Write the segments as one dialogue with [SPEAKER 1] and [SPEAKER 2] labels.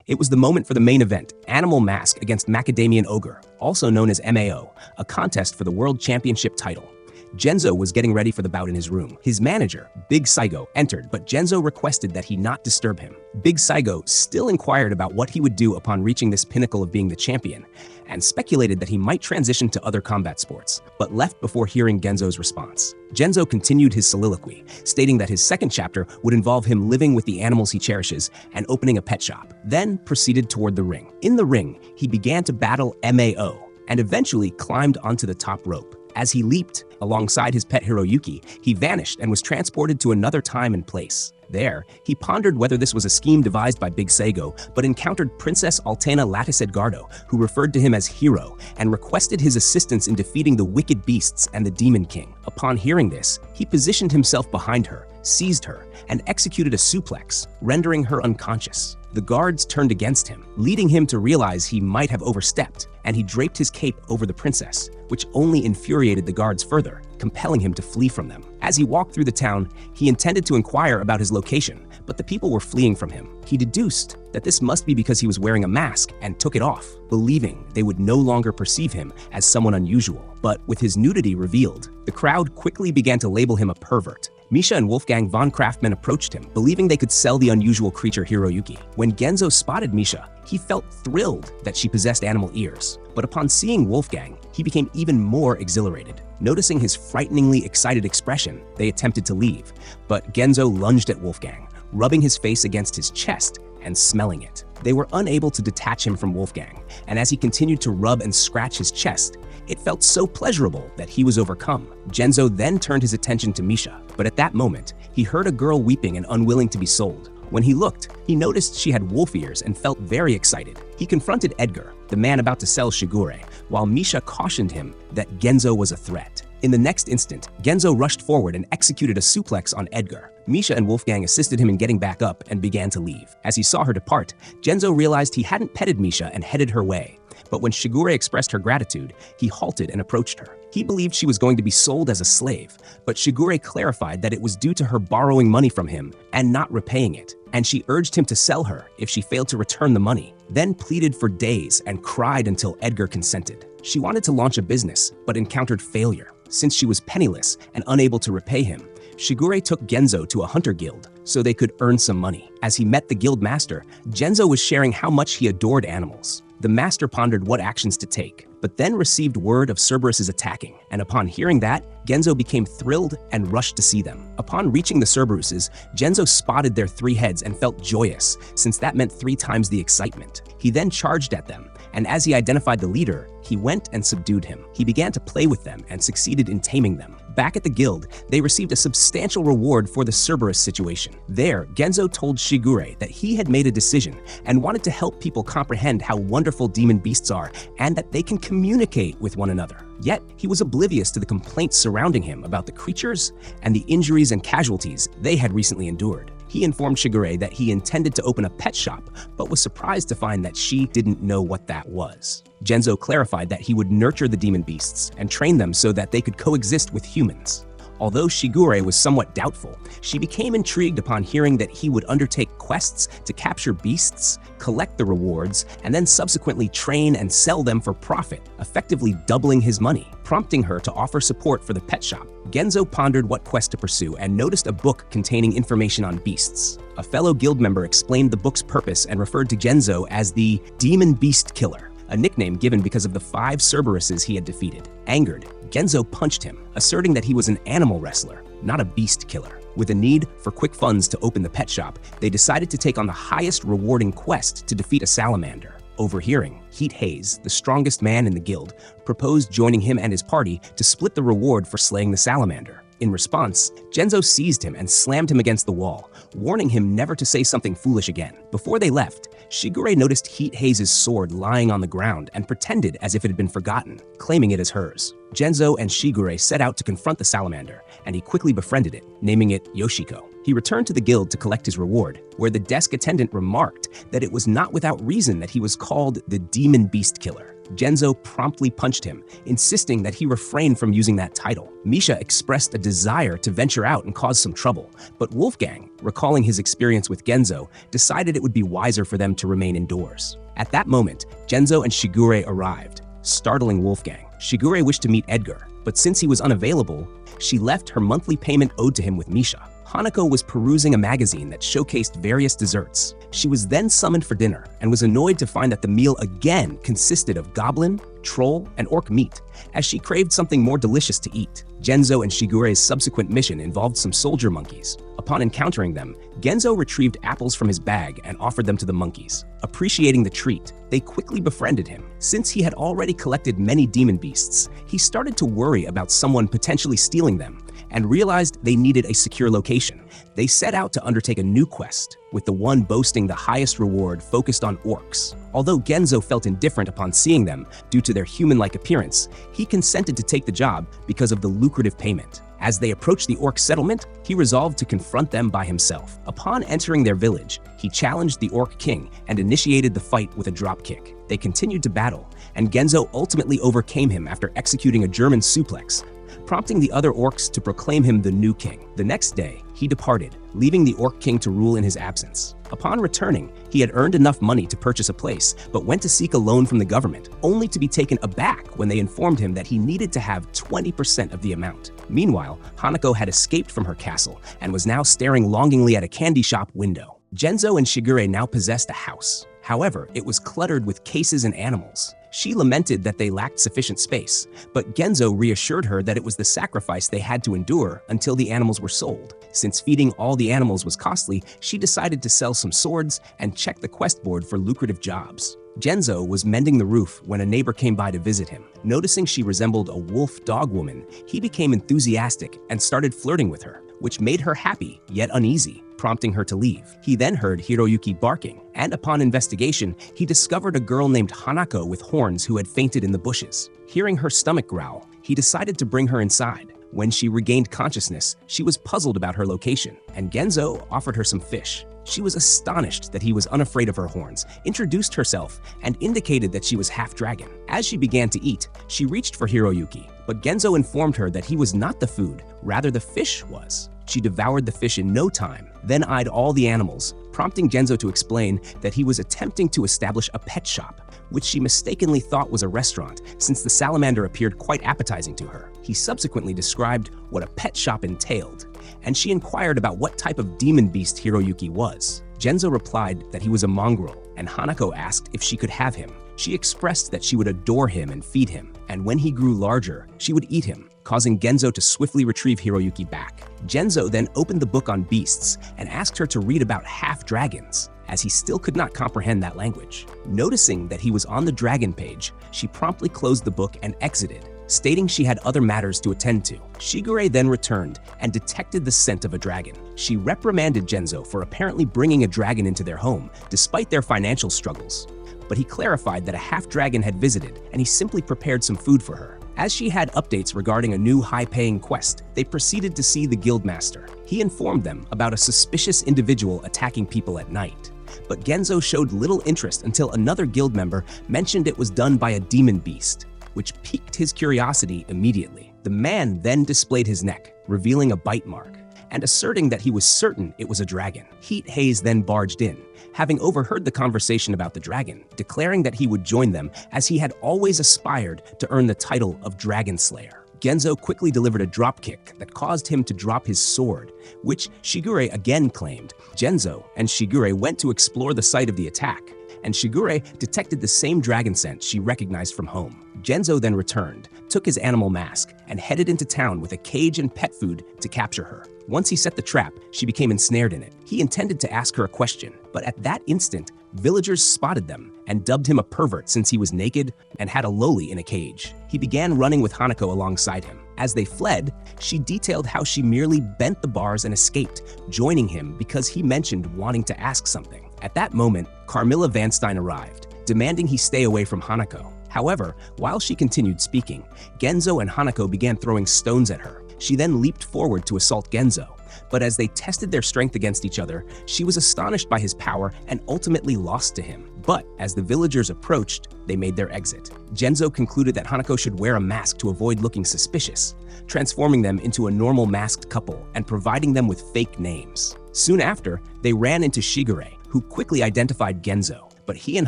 [SPEAKER 1] It was the moment for the main event, Animal Mask against Macadamian Ogre, also known as MAO, a contest for the World Championship title. Genzo was getting ready for the bout in his room. His manager, Big Saigo, entered, but Genzo requested that he not disturb him. Big Saigo still inquired about what he would do upon reaching this pinnacle of being the champion, and speculated that he might transition to other combat sports, but left before hearing Genzo's response. Genzo continued his soliloquy, stating that his second chapter would involve him living with the animals he cherishes and opening a pet shop, then proceeded toward the ring. In the ring, he began to battle MAO, and eventually climbed onto the top rope. As he leaped alongside his pet Hiroyuki, he vanished and was transported to another time and place. There, he pondered whether this was a scheme devised by Big Saigo, but encountered Princess Altena Lattice Edgardo, who referred to him as Hero, and requested his assistance in defeating the wicked beasts and the Demon King. Upon hearing this, he positioned himself behind her, seized her, and executed a suplex, rendering her unconscious. The guards turned against him, leading him to realize he might have overstepped, and he draped his cape over the princess, which only infuriated the guards further, compelling him to flee from them. As he walked through the town, he intended to inquire about his location, but the people were fleeing from him. He deduced that this must be because he was wearing a mask and took it off, believing they would no longer perceive him as someone unusual. But with his nudity revealed, the crowd quickly began to label him a pervert. Misha and Wolfgang von Kraftmann approached him, believing they could sell the unusual creature Hiroyuki. When Genzo spotted Misha, he felt thrilled that she possessed animal ears. But upon seeing Wolfgang, he became even more exhilarated. Noticing his frighteningly excited expression, they attempted to leave, but Genzo lunged at Wolfgang, rubbing his face against his chest and smelling it. They were unable to detach him from Wolfgang, and as he continued to rub and scratch his chest, it felt so pleasurable that he was overcome. Genzo then turned his attention to Misha, but at that moment, he heard a girl weeping and unwilling to be sold. When he looked, he noticed she had wolf ears and felt very excited. He confronted Edgar, the man about to sell Shigure, while Misha cautioned him that Genzo was a threat. In the next instant, Genzo rushed forward and executed a suplex on Edgar. Misha and Wolfgang assisted him in getting back up and began to leave. As he saw her depart, Genzo realized he hadn't petted Misha and headed her way. But when Shigure expressed her gratitude, he halted and approached her. He believed she was going to be sold as a slave, but Shigure clarified that it was due to her borrowing money from him and not repaying it, and she urged him to sell her if she failed to return the money, then pleaded for days and cried until Edgar consented. She wanted to launch a business, but encountered failure. Since she was penniless and unable to repay him, Shigure took Genzo to a hunter guild so they could earn some money. As he met the guild master, Genzo was sharing how much he adored animals. The master pondered what actions to take, but then received word of Cerberus attacking, and upon hearing that, Genzo became thrilled and rushed to see them. Upon reaching the Cerberuses, Genzo spotted their 3 heads and felt joyous, since that meant 3 times the excitement. He then charged at them, and as he identified the leader, he went and subdued him. He began to play with them and succeeded in taming them. Back at the guild, they received a substantial reward for the Cerberus situation. There, Genzo told Shigure that he had made a decision and wanted to help people comprehend how wonderful demon beasts are and that they can communicate with one another. Yet, he was oblivious to the complaints surrounding him about the creatures and the injuries and casualties they had recently endured. He informed Shigure that he intended to open a pet shop, but was surprised to find that she didn't know what that was. Genzo clarified that he would nurture the demon beasts and train them so that they could coexist with humans. Although Shigure was somewhat doubtful, she became intrigued upon hearing that he would undertake quests to capture beasts, collect the rewards, and then subsequently train and sell them for profit, effectively doubling his money, prompting her to offer support for the pet shop. Genzo pondered what quest to pursue and noticed a book containing information on beasts. A fellow guild member explained the book's purpose and referred to Genzo as the Demon Beast Killer, a nickname given because of the 5 Cerberuses he had defeated. Angered, Genzo punched him, asserting that he was an animal wrestler, not a beast killer. With a need for quick funds to open the pet shop, they decided to take on the highest rewarding quest to defeat a salamander. Overhearing, Heat Haze, the strongest man in the guild, proposed joining him and his party to split the reward for slaying the salamander. In response, Genzo seized him and slammed him against the wall, warning him never to say something foolish again. Before they left, Shigure noticed Heat Haze's sword lying on the ground and pretended as if it had been forgotten, claiming it as hers. Genzo and Shigure set out to confront the salamander, and he quickly befriended it, naming it Yoshiko. He returned to the guild to collect his reward, where the desk attendant remarked that it was not without reason that he was called the Demon Beast Killer. Genzo promptly punched him, insisting that he refrain from using that title. Misha expressed a desire to venture out and cause some trouble, but Wolfgang, recalling his experience with Genzo, decided it would be wiser for them to remain indoors. At that moment, Genzo and Shigure arrived, startling Wolfgang. Shigure wished to meet Edgar, but since he was unavailable, she left her monthly payment owed to him with Misha. Hanako was perusing a magazine that showcased various desserts. She was then summoned for dinner and was annoyed to find that the meal again consisted of goblin, troll, and orc meat, as she craved something more delicious to eat. Genzo and Shigure's subsequent mission involved some soldier monkeys. Upon encountering them, Genzo retrieved apples from his bag and offered them to the monkeys. Appreciating the treat, they quickly befriended him. Since he had already collected many demon beasts, he started to worry about someone potentially stealing them and realized they needed a secure location. They set out to undertake a new quest, with the one boasting the highest reward focused on orcs. Although Genzo felt indifferent upon seeing them due to their human-like appearance, he consented to take the job because of the lucrative payment. As they approached the orc settlement, he resolved to confront them by himself. Upon entering their village, he challenged the orc king and initiated the fight with a dropkick. They continued to battle, and Genzo ultimately overcame him after executing a German suplex, prompting the other orcs to proclaim him the new king. The next day, he departed, leaving the orc king to rule in his absence. Upon returning, he had earned enough money to purchase a place, but went to seek a loan from the government, only to be taken aback when they informed him that he needed to have 20% of the amount. Meanwhile, Hanako had escaped from her castle and was now staring longingly at a candy shop window. Genzo and Shigure now possessed a house. However, it was cluttered with cases and animals. She lamented that they lacked sufficient space, but Genzo reassured her that it was the sacrifice they had to endure until the animals were sold. Since feeding all the animals was costly, she decided to sell some swords and check the quest board for lucrative jobs. Genzo was mending the roof when a neighbor came by to visit him. Noticing she resembled a wolf dog woman, he became enthusiastic and started flirting with her, which made her happy yet uneasy, prompting her to leave. He then heard Hiroyuki barking, and upon investigation, he discovered a girl named Hanako with horns who had fainted in the bushes. Hearing her stomach growl, he decided to bring her inside. When she regained consciousness, she was puzzled about her location, and Genzo offered her some fish. She was astonished that he was unafraid of her horns, introduced herself, and indicated that she was half-dragon. As she began to eat, she reached for Hiroyuki, but Genzo informed her that he was not the food, rather the fish was. She devoured the fish in no time, then eyed all the animals, prompting Genzo to explain that he was attempting to establish a pet shop, which she mistakenly thought was a restaurant since the salamander appeared quite appetizing to her. He subsequently described what a pet shop entailed, and she inquired about what type of demon beast Hiroyuki was. Genzo replied that he was a mongrel, and Hanako asked if she could have him. She expressed that she would adore him and feed him, and when he grew larger, she would eat him, causing Genzo to swiftly retrieve Hiroyuki back. Genzo then opened the book on beasts and asked her to read about half-dragons, as he still could not comprehend that language. Noticing that he was on the dragon page, she promptly closed the book and exited, stating she had other matters to attend to. Shigure then returned and detected the scent of a dragon. She reprimanded Genzo for apparently bringing a dragon into their home, despite their financial struggles. But he clarified that a half-dragon had visited, and he simply prepared some food for her. As she had updates regarding a new high-paying quest, they proceeded to see the guildmaster. He informed them about a suspicious individual attacking people at night. But Genzo showed little interest until another guild member mentioned it was done by a demon beast, which piqued his curiosity immediately. The man then displayed his neck, revealing a bite mark, and asserting that he was certain it was a dragon. Heat Haze then barged in, having overheard the conversation about the dragon, declaring that he would join them as he had always aspired to earn the title of Dragon Slayer. Genzo quickly delivered a dropkick that caused him to drop his sword, which Shigure again claimed. Genzo and Shigure went to explore the site of the attack, and Shigure detected the same dragon scent she recognized from home. Genzo then returned, took his animal mask, and headed into town with a cage and pet food to capture her. Once he set the trap, she became ensnared in it. He intended to ask her a question, but at that instant, villagers spotted them and dubbed him a pervert since he was naked and had a loli in a cage. He began running with Hanako alongside him. As they fled, she detailed how she merely bent the bars and escaped, joining him because he mentioned wanting to ask something. At that moment, Carmilla Vanstein arrived, demanding he stay away from Hanako. However, while she continued speaking, Genzo and Hanako began throwing stones at her. She then leaped forward to assault Genzo, But as they tested their strength against each other, she was astonished by his power and ultimately lost to him. But as the villagers approached, they made their exit. Genzo concluded that Hanako should wear a mask to avoid looking suspicious, transforming them into a normal masked couple and providing them with fake names. Soon after, they ran into Shigure, who quickly identified Genzo, but he and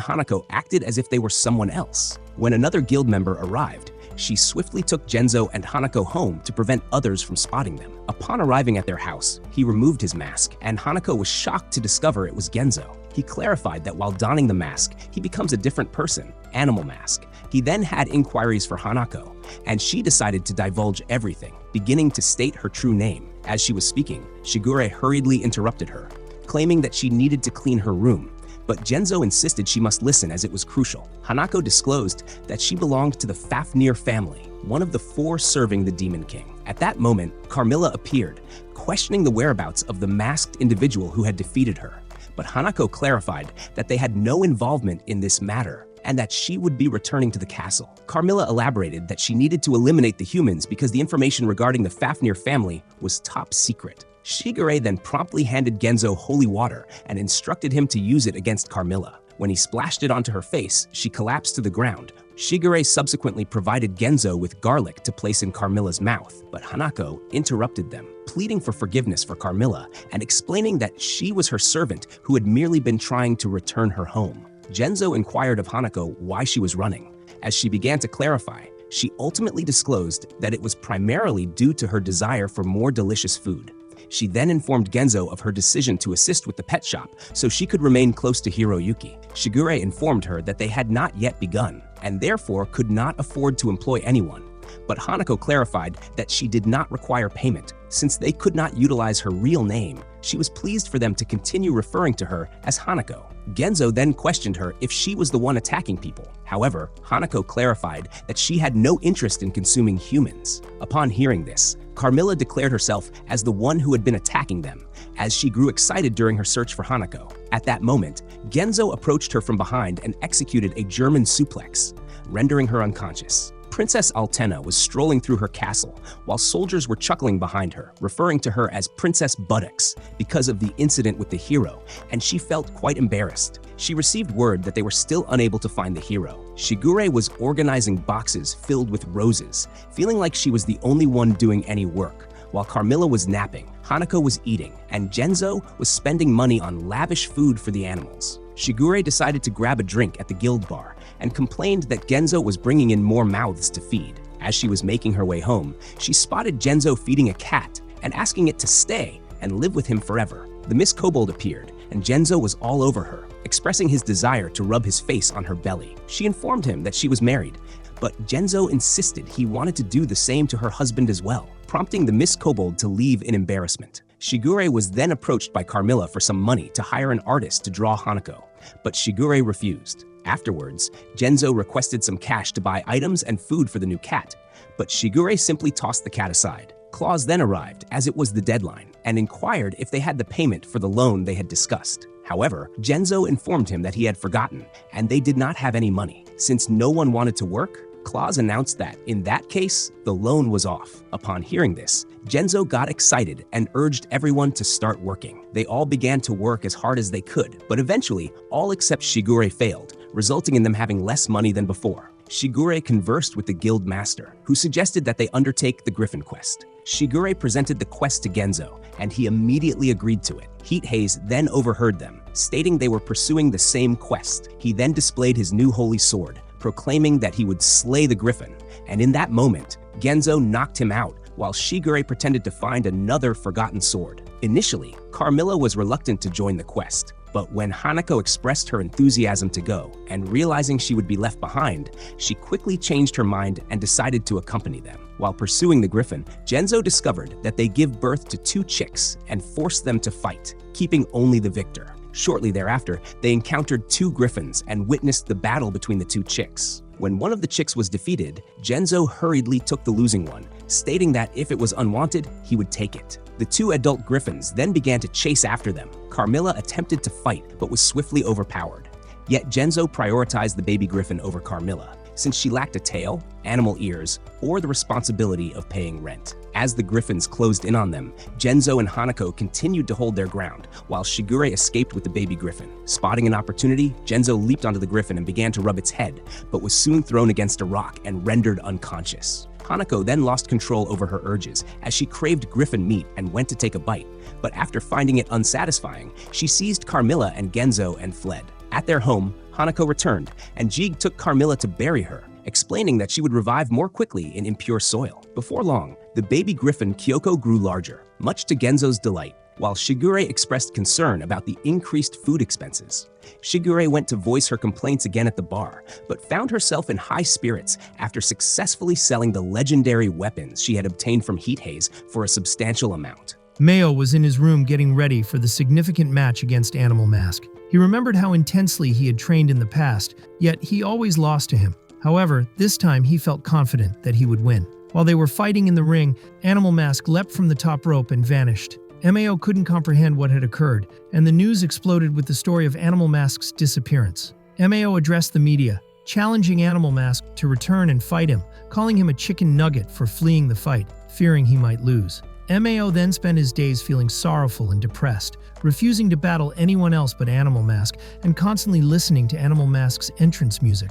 [SPEAKER 1] Hanako acted as if they were someone else. When another guild member arrived, she swiftly took Genzo and Hanako home to prevent others from spotting them. Upon arriving at their house, he removed his mask, and Hanako was shocked to discover it was Genzo. He clarified that while donning the mask, he becomes a different person, Animal Mask. He then had inquiries for Hanako, and she decided to divulge everything, beginning to state her true name. As she was speaking, Shigure hurriedly interrupted her, claiming that she needed to clean her room. But Genzo insisted she must listen as it was crucial. Hanako disclosed that she belonged to the Fafnir family, one of the 4 serving the Demon King. At that moment, Carmilla appeared, questioning the whereabouts of the masked individual who had defeated her. But Hanako clarified that they had no involvement in this matter and that she would be returning to the castle. Carmilla elaborated that she needed to eliminate the humans because the information regarding the Fafnir family was top secret. Shigure then promptly handed Genzo holy water and instructed him to use it against Carmilla. When he splashed it onto her face, she collapsed to the ground. Shigure subsequently provided Genzo with garlic to place in Carmilla's mouth, but Hanako interrupted them, pleading for forgiveness for Carmilla and explaining that she was her servant who had merely been trying to return her home. Genzo inquired of Hanako why she was running. As she began to clarify, she ultimately disclosed that it was primarily due to her desire for more delicious food. She then informed Genzo of her decision to assist with the pet shop so she could remain close to Hiroyuki. Shigure informed her that they had not yet begun and therefore could not afford to employ anyone. But Hanako clarified that she did not require payment. Since they could not utilize her real name, she was pleased for them to continue referring to her as Hanako. Genzo then questioned her if she was the one attacking people. However, Hanako clarified that she had no interest in consuming humans. Upon hearing this, Carmilla declared herself as the one who had been attacking them, as she grew excited during her search for Hanako. At that moment, Genzo approached her from behind and executed a German suplex, rendering her unconscious. Princess Altena was strolling through her castle while soldiers were chuckling behind her, referring to her as Princess Buttocks because of the incident with the hero, and she felt quite embarrassed. She received word that they were still unable to find the hero. Shigure was organizing boxes filled with roses, feeling like she was the only one doing any work. While Carmilla was napping, Hanako was eating, and Genzo was spending money on lavish food for the animals. Shigure decided to grab a drink at the guild bar and complained that Genzo was bringing in more mouths to feed. As she was making her way home, she spotted Genzo feeding a cat and asking it to stay and live with him forever. The Miss Kobold appeared, and Genzo was all over her, expressing his desire to rub his face on her belly. She informed him that she was married, but Genzo insisted he wanted to do the same to her husband as well, prompting the Miss Kobold to leave in embarrassment. Shigure was then approached by Carmilla for some money to hire an artist to draw Hanako, but Shigure refused. Afterwards, Genzo requested some cash to buy items and food for the new cat, but Shigure simply tossed the cat aside. Claus then arrived, as it was the deadline, and inquired if they had the payment for the loan they had discussed. However, Genzo informed him that he had forgotten, and they did not have any money. Since no one wanted to work, Claus announced that, in that case, the loan was off. Upon hearing this, Genzo got excited and urged everyone to start working. They all began to work as hard as they could, but eventually, all except Shigure failed, resulting in them having less money than before. Shigure conversed with the guild master, who suggested that they undertake the Griffin quest. Shigure presented the quest to Genzo, and he immediately agreed to it. Heat Haze then overheard them, stating they were pursuing the same quest. He then displayed his new holy sword, proclaiming that he would slay the Griffin, and in that moment, Genzo knocked him out while Shigure pretended to find another forgotten sword. Initially, Carmilla was reluctant to join the quest, but when Hanako expressed her enthusiasm to go, and realizing she would be left behind, she quickly changed her mind and decided to accompany them. While pursuing the Griffin, Genzo discovered that they give birth to 2 chicks and force them to fight, keeping only the victor. Shortly thereafter, they encountered 2 griffins and witnessed the battle between the 2 chicks. When one of the chicks was defeated, Genzo hurriedly took the losing one, stating that if it was unwanted, he would take it. The 2 adult griffins then began to chase after them. Carmilla attempted to fight, but was swiftly overpowered. Yet Genzo prioritized the baby griffin over Carmilla, since she lacked a tail, animal ears, or the responsibility of paying rent. As the griffins closed in on them, Genzo and Hanako continued to hold their ground, while Shigure escaped with the baby griffin. Spotting an opportunity, Genzo leaped onto the griffin and began to rub its head, but was soon thrown against a rock and rendered unconscious. Hanako then lost control over her urges as she craved griffin meat and went to take a bite, but after finding it unsatisfying, she seized Carmilla and Genzo and fled. At their home, Hanako returned, and Jig took Carmilla to bury her, explaining that she would revive more quickly in impure soil. Before long, the baby griffin Kyoko grew larger, much to Genzo's delight, while Shigure expressed concern about the increased food expenses. Shigure went to voice her complaints again at the bar, but found herself in high spirits after successfully selling the legendary weapons she had obtained from Heat Haze for a substantial amount.
[SPEAKER 2] Mayo was in his room getting ready for the significant match against Animal Mask. He remembered how intensely he had trained in the past, yet he always lost to him. However, this time he felt confident that he would win. While they were fighting in the ring, Animal Mask leapt from the top rope and vanished. Mao couldn't comprehend what had occurred, and the news exploded with the story of Animal Mask's disappearance. Mao addressed the media, challenging Animal Mask to return and fight him, calling him a chicken nugget for fleeing the fight, fearing he might lose. Mao then spent his days feeling sorrowful and depressed, refusing to battle anyone else but Animal Mask and constantly listening to Animal Mask's entrance music.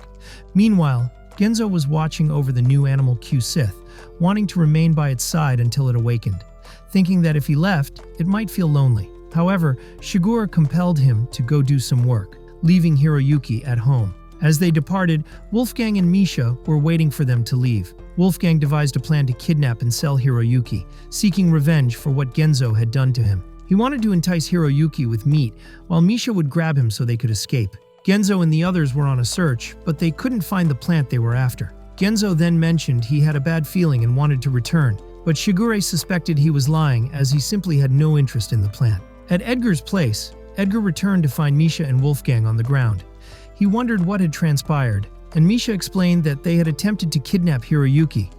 [SPEAKER 2] Meanwhile, Genzo was watching over the new Animal Q Sith, wanting to remain by its side until it awakened, thinking that if he left, it might feel lonely. However, Shigure compelled him to go do some work, leaving Hiroyuki at home. As they departed, Wolfgang and Misha were waiting for them to leave. Wolfgang devised a plan to kidnap and sell Hiroyuki, seeking revenge for what Genzo had done to him. He wanted to entice Hiroyuki with meat, while Misha would grab him so they could escape. Genzo and the others were on a search, but they couldn't find the plant they were after. Genzo then mentioned he had a bad feeling and wanted to return, but Shigure suspected he was lying as he simply had no interest in the plant. At Edgar's place, Edgar returned to find Misha and Wolfgang on the ground. He wondered what had transpired, and Misha explained that they had attempted to kidnap Hiroyuki.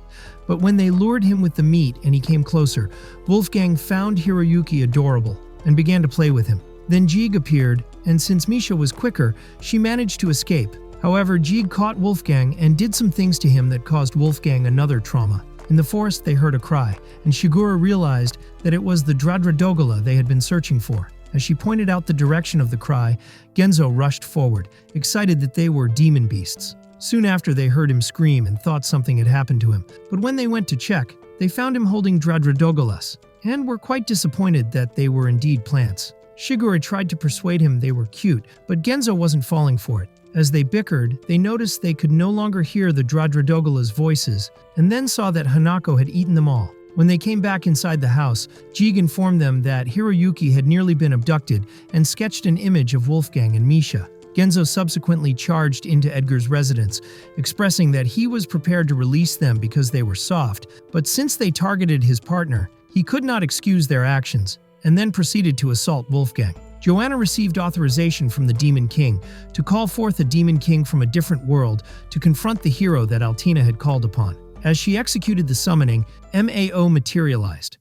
[SPEAKER 2] But when they lured him with the meat and he came closer, Wolfgang found Hiroyuki adorable and began to play with him. Then Jig appeared, and since Misha was quicker, she managed to escape. However, Jig caught Wolfgang and did some things to him that caused Wolfgang another trauma. In the forest, they heard a cry, and Shigure realized that it was the Dradradogala they had been searching for. As she pointed out the direction of the cry, Genzo rushed forward, excited that they were demon beasts. Soon after, they heard him scream and thought something had happened to him. But when they went to check, they found him holding Dradradogalas, and were quite disappointed that they were indeed plants. Shigure tried to persuade him they were cute, but Genzo wasn't falling for it. As they bickered, they noticed they could no longer hear the Dradradogala's voices, and then saw that Hanako had eaten them all. When they came back inside the house, Jig informed them that Hiroyuki had nearly been abducted and sketched an image of Wolfgang and Misha. Genzo subsequently charged into Edgar's residence, expressing that he was prepared to release them because they were soft, but since they targeted his partner, he could not excuse their actions, and then proceeded to assault Wolfgang. Joanna received authorization from the Demon King to call forth a Demon King from a different world to confront the hero that Altina had called upon. As she executed the summoning, Mao materialized.